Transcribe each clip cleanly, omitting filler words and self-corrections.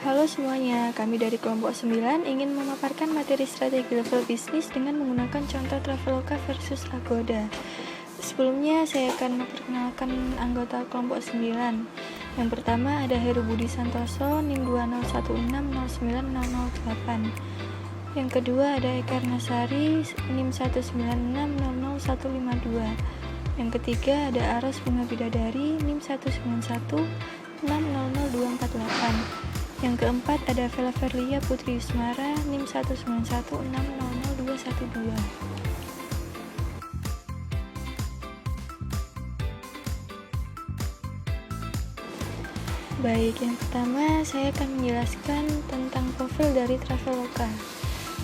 Halo semuanya, kami dari kelompok 9 ingin memaparkan materi strategi level bisnis dengan menggunakan contoh Traveloka versus Agoda. Sebelumnya saya akan memperkenalkan anggota kelompok 9. Yang pertama ada Heru Budi Santoso, NIM 201609008. Yang kedua ada Eka Nasari, NIM 196000152. Yang ketiga ada Aros Bunga Bidadari, NIM 191600248. Yang keempat ada Vela Verlia Putri Yusmara, NIM 191600212. Baik, yang pertama saya akan menjelaskan tentang profil dari Traveloka.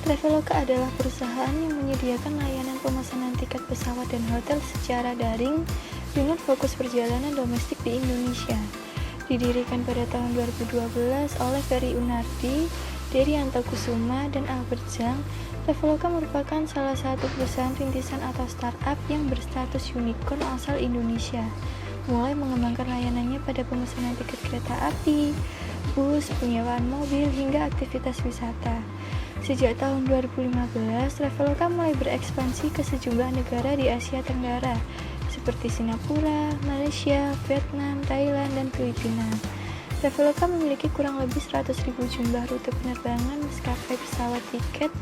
Traveloka adalah perusahaan yang menyediakan layanan pemesanan tiket pesawat dan hotel secara daring dengan fokus perjalanan domestik di Indonesia. Didirikan pada tahun 2012 oleh Ferry Unardi, Derianto Kusuma, dan Albert Zhang, Traveloka merupakan salah satu perusahaan rintisan atau startup yang berstatus unicorn asal Indonesia, mulai mengembangkan layanannya pada pemesanan tiket kereta api, bus, penyewaan mobil, hingga aktivitas wisata. Sejak tahun 2015, Traveloka mulai berekspansi ke sejumlah negara di Asia Tenggara, seperti Singapura, Malaysia, Vietnam, Thailand, dan Filipina. Traveloka memiliki kurang lebih 100.000 jumlah rute penerbangan maskapai pesawat tiket,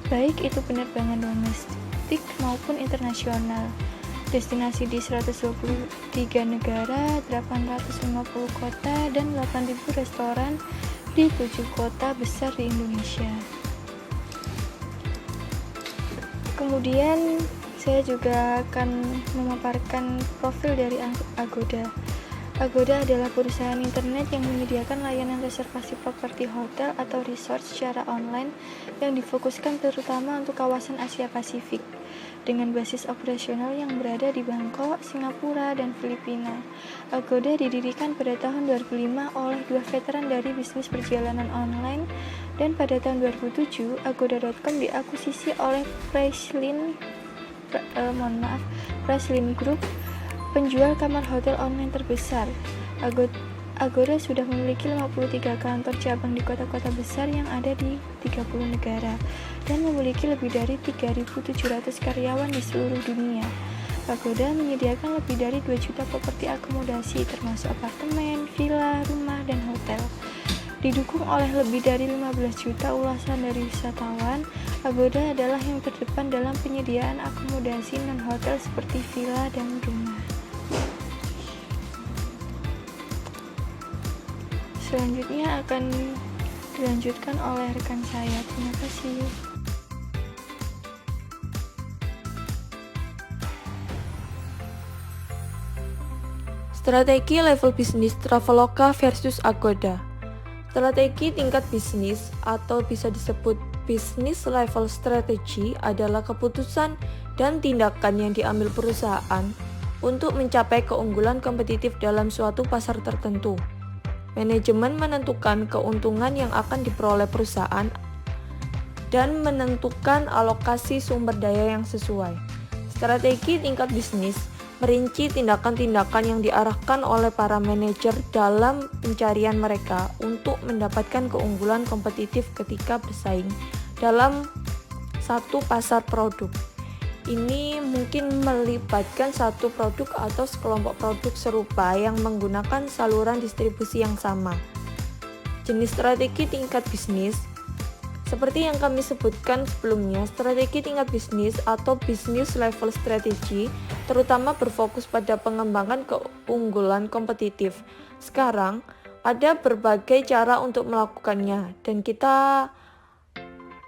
baik itu penerbangan domestik maupun internasional. Destinasi di 123 negara, 850 kota, dan 8.000 restoran di 7 kota besar di Indonesia. Kemudian saya juga akan memaparkan profil dari Agoda. Agoda adalah perusahaan internet yang menyediakan layanan reservasi properti hotel atau resort secara online yang difokuskan terutama untuk kawasan Asia Pasifik, dengan basis operasional yang berada di Bangkok, Singapura, dan Filipina. Agoda didirikan pada tahun 2005 oleh dua veteran dari bisnis perjalanan online, dan pada tahun 2007, Agoda.com diakuisisi oleh Priceline Group, penjual kamar hotel online terbesar. Agoda sudah memiliki 53 kantor cabang di kota-kota besar yang ada di 30 negara dan memiliki lebih dari 3.700 karyawan di seluruh dunia. Agoda menyediakan lebih dari 2 juta properti akomodasi termasuk apartemen, villa, rumah, dan hotel. Didukung oleh lebih dari 15 juta ulasan dari wisatawan, Agoda adalah yang terdepan dalam penyediaan akomodasi non-hotel seperti villa dan rumah. Selanjutnya akan dilanjutkan oleh rekan saya. Terima kasih. Strategi level bisnis Traveloka versus Agoda. Strategi tingkat bisnis atau bisa disebut business level strategy adalah keputusan dan tindakan yang diambil perusahaan untuk mencapai keunggulan kompetitif dalam suatu pasar tertentu. Manajemen menentukan keuntungan yang akan diperoleh perusahaan dan menentukan alokasi sumber daya yang sesuai. Strategi tingkat bisnis merinci tindakan-tindakan yang diarahkan oleh para manajer dalam pencarian mereka untuk mendapatkan keunggulan kompetitif ketika bersaing dalam satu pasar produk. Ini mungkin melibatkan satu produk atau sekelompok produk serupa yang menggunakan saluran distribusi yang sama. Jenis strategi tingkat bisnis seperti yang kami sebutkan sebelumnya, strategi tingkat bisnis atau business level strategy terutama berfokus pada pengembangan keunggulan kompetitif. Sekarang, ada berbagai cara untuk melakukannya dan kita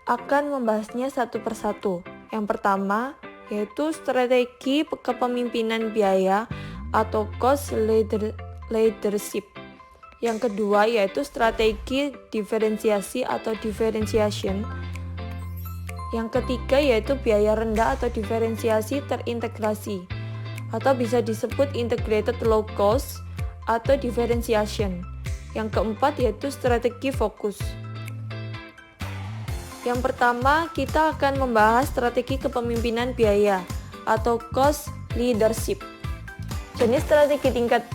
akan membahasnya satu persatu. Yang pertama, yaitu strategi kepemimpinan biaya atau cost leadership. Yang kedua yaitu strategi diferensiasi atau differentiation. Yang ketiga yaitu biaya rendah atau diferensiasi terintegrasi atau bisa disebut integrated low cost atau differentiation. Yang keempat yaitu strategi fokus. Yang pertama kita akan membahas strategi kepemimpinan biaya atau cost leadership. Jenis strategi tingkat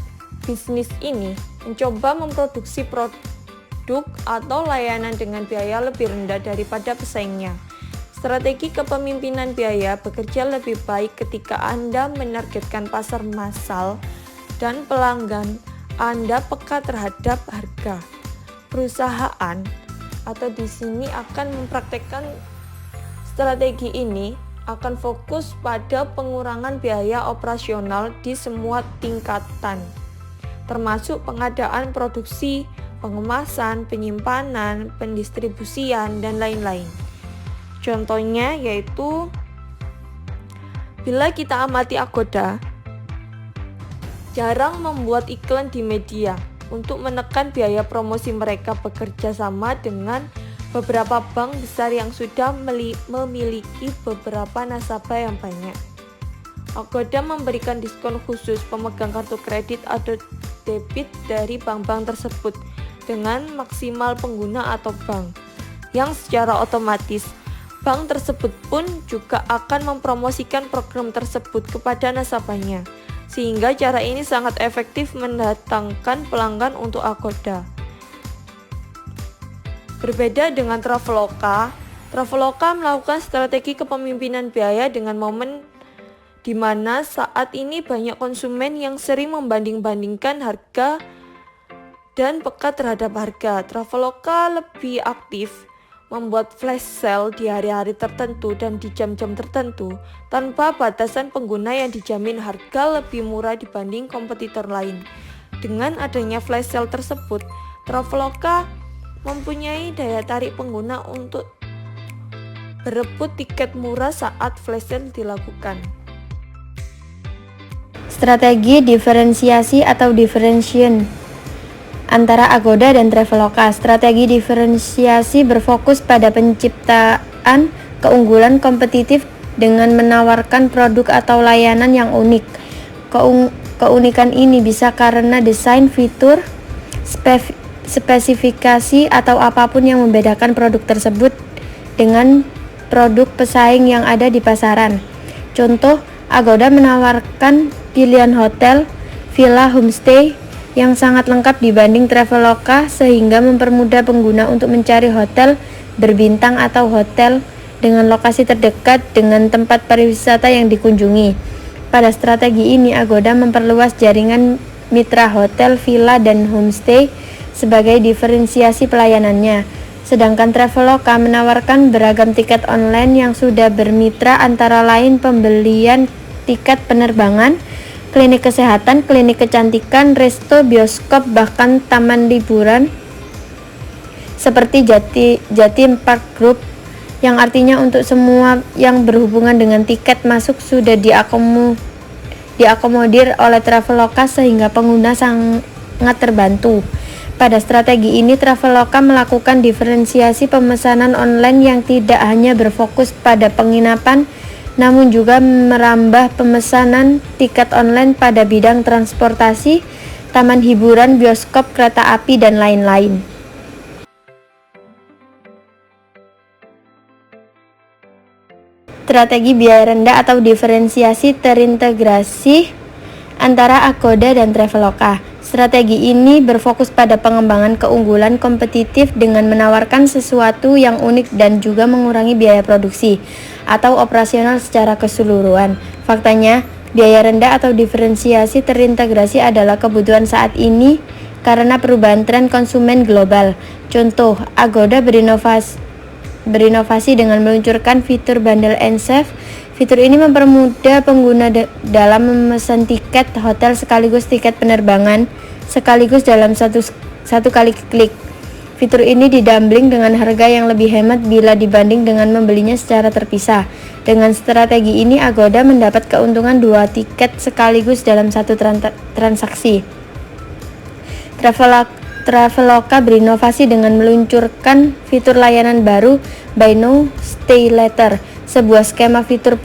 bisnis ini mencoba memproduksi produk produk atau layanan dengan biaya lebih rendah daripada pesaingnya. Strategi kepemimpinan biaya bekerja lebih baik ketika Anda menargetkan pasar massal dan pelanggan Anda peka terhadap harga. Perusahaan atau di sini akan mempraktekkan strategi ini akan fokus pada pengurangan biaya operasional di semua tingkatan, termasuk pengadaan produksi, pengemasan, penyimpanan, pendistribusian, dan lain-lain. Contohnya yaitu, bila kita amati Agoda, jarang membuat iklan di media untuk menekan biaya promosi. Mereka bekerja sama dengan beberapa bank besar yang sudah memiliki beberapa nasabah yang banyak. Agoda memberikan diskon khusus pemegang kartu kredit atau debit dari bank-bank tersebut dengan maksimal pengguna atau bank, yang secara otomatis bank tersebut pun juga akan mempromosikan program tersebut kepada nasabahnya, sehingga cara ini sangat efektif mendatangkan pelanggan untuk Agoda. Berbeda dengan Traveloka melakukan strategi kepemimpinan biaya dengan momen di mana saat ini banyak konsumen yang sering membanding-bandingkan harga dan peka terhadap harga. Traveloka lebih aktif membuat flash sale di hari-hari tertentu dan di jam-jam tertentu tanpa batasan pengguna yang dijamin harga lebih murah dibanding kompetitor lain. Dengan adanya flash sale tersebut, Traveloka mempunyai daya tarik pengguna untuk berebut tiket murah saat flash sale dilakukan. Strategi diferensiasi atau differentiation antara Agoda dan Traveloka. Strategi diferensiasi berfokus pada penciptaan keunggulan kompetitif dengan menawarkan produk atau layanan yang unik. Keunikan ini bisa karena desain, fitur, spesifikasi, atau apapun yang membedakan produk tersebut dengan produk pesaing yang ada di pasaran. Contoh, Agoda menawarkan pilihan hotel, villa, homestay yang sangat lengkap dibanding Traveloka, sehingga mempermudah pengguna untuk mencari hotel berbintang atau hotel dengan lokasi terdekat dengan tempat pariwisata yang dikunjungi. Pada strategi ini, Agoda memperluas jaringan mitra hotel, villa, dan homestay sebagai diferensiasi pelayanannya. Sedangkan Traveloka menawarkan beragam tiket online yang sudah bermitra, antara lain pembelian tiket penerbangan, klinik kesehatan, klinik kecantikan, resto, bioskop, bahkan taman liburan seperti Jatim Park Group, yang artinya untuk semua yang berhubungan dengan tiket masuk sudah diakomodir oleh Traveloka sehingga pengguna sangat terbantu. Pada strategi ini, Traveloka melakukan diferensiasi pemesanan online yang tidak hanya berfokus pada penginapan, namun juga merambah pemesanan tiket online pada bidang transportasi, taman hiburan, bioskop, kereta api, dan lain-lain. Strategi biaya rendah atau diferensiasi terintegrasi antara Agoda dan Traveloka. Strategi ini berfokus pada pengembangan keunggulan kompetitif dengan menawarkan sesuatu yang unik dan juga mengurangi biaya produksi atau operasional secara keseluruhan. Faktanya, biaya rendah atau diferensiasi terintegrasi adalah kebutuhan saat ini karena perubahan tren konsumen global. Contoh, Agoda berinovasi dengan meluncurkan fitur Bundle and Save. Fitur ini mempermudah pengguna dalam memesan tiket hotel sekaligus tiket penerbangan sekaligus dalam satu kali klik. Fitur ini dibundling dengan harga yang lebih hemat bila dibanding dengan membelinya secara terpisah. Dengan strategi ini, Agoda mendapat keuntungan 2 tiket sekaligus dalam satu transaksi. Traveloka berinovasi dengan meluncurkan fitur layanan baru Buy Now, Stay Later, sebuah skema fitur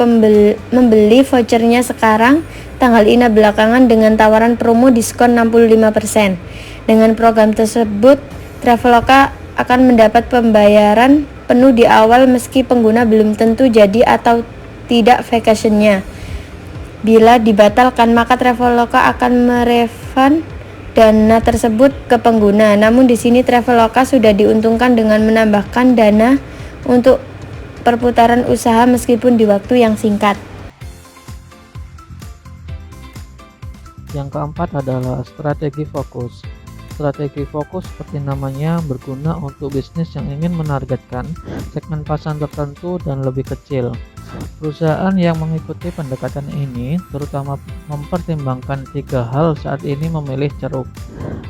membeli vouchernya sekarang, tanggal ini belakangan dengan tawaran promo diskon 65%. Dengan program tersebut, Traveloka akan mendapat pembayaran penuh di awal meski pengguna belum tentu jadi atau tidak vacationnya. Bila dibatalkan, maka Traveloka akan merefund dana tersebut ke pengguna. Namun di sini Traveloka sudah diuntungkan dengan menambahkan dana untuk perputaran usaha meskipun di waktu yang singkat. Yang keempat adalah strategi fokus. Strategi fokus seperti namanya berguna untuk bisnis yang ingin menargetkan segmen pasar tertentu dan lebih kecil. Perusahaan yang mengikuti pendekatan ini terutama mempertimbangkan 3 hal saat ini memilih ceruk.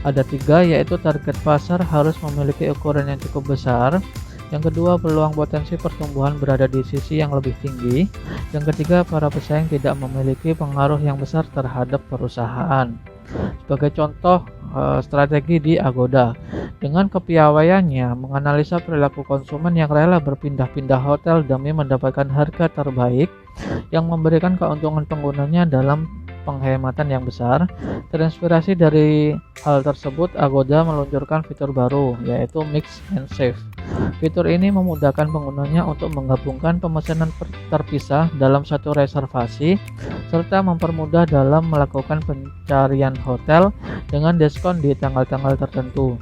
Ada 3, yaitu target pasar harus memiliki ukuran yang cukup besar. Yang kedua, peluang potensi pertumbuhan berada di sisi yang lebih tinggi. Yang ketiga, para pesaing tidak memiliki pengaruh yang besar terhadap perusahaan. Sebagai contoh, strategi di Agoda dengan kepiawaiannya menganalisa perilaku konsumen yang rela berpindah-pindah hotel demi mendapatkan harga terbaik yang memberikan keuntungan penggunanya dalam penghematan yang besar. Terinspirasi dari hal tersebut, Agoda meluncurkan fitur baru yaitu Mix and Save. Fitur ini memudahkan penggunanya untuk menggabungkan pemesanan terpisah dalam satu reservasi serta mempermudah dalam melakukan pencarian hotel dengan diskon di tanggal-tanggal tertentu.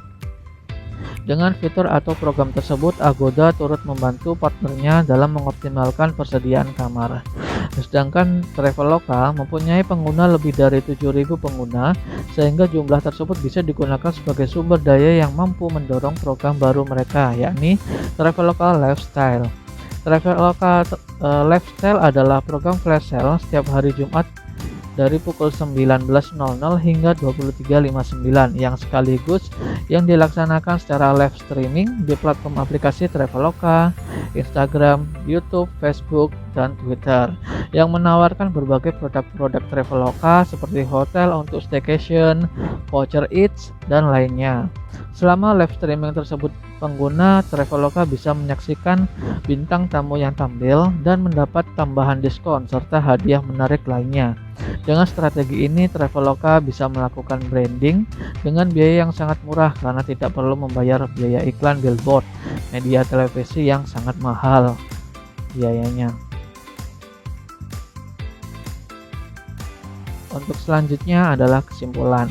Dengan fitur atau program tersebut, Agoda turut membantu partnernya dalam mengoptimalkan persediaan kamar. Sedangkan Traveloka mempunyai pengguna lebih dari 7.000 pengguna, sehingga jumlah tersebut bisa digunakan sebagai sumber daya yang mampu mendorong program baru mereka, yakni Traveloka Lifestyle. Traveloka Lifestyle adalah program flash sale setiap hari Jumat dari pukul 19.00 hingga 23.59 yang sekaligus yang dilaksanakan secara live streaming di platform aplikasi Traveloka, Instagram, YouTube, Facebook, dan Twitter yang menawarkan berbagai produk-produk Traveloka seperti hotel untuk staycation, voucher eats, dan lainnya. Selama live streaming tersebut, pengguna Traveloka bisa menyaksikan bintang tamu yang tampil dan mendapat tambahan diskon serta hadiah menarik lainnya. Dengan strategi ini, Traveloka bisa melakukan branding dengan biaya yang sangat murah karena tidak perlu membayar biaya iklan billboard, media televisi yang sangat mahal biayanya. Untuk selanjutnya adalah kesimpulan.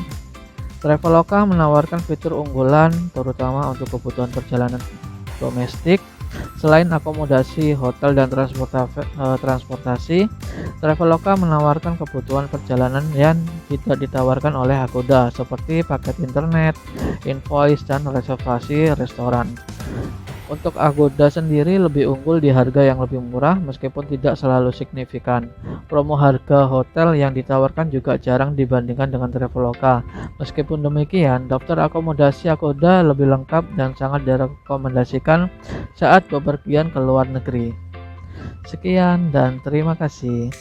Traveloka menawarkan fitur unggulan terutama untuk kebutuhan perjalanan domestik. Selain akomodasi, hotel, dan transportasi, Traveloka menawarkan kebutuhan perjalanan yang tidak ditawarkan oleh Agoda seperti paket internet, invoice, dan reservasi restoran. Untuk Agoda sendiri lebih unggul di harga yang lebih murah meskipun tidak selalu signifikan. Promo harga hotel yang ditawarkan juga jarang dibandingkan dengan Traveloka. Meskipun demikian, daftar akomodasi Agoda lebih lengkap dan sangat direkomendasikan saat bepergian ke luar negeri. Sekian dan terima kasih.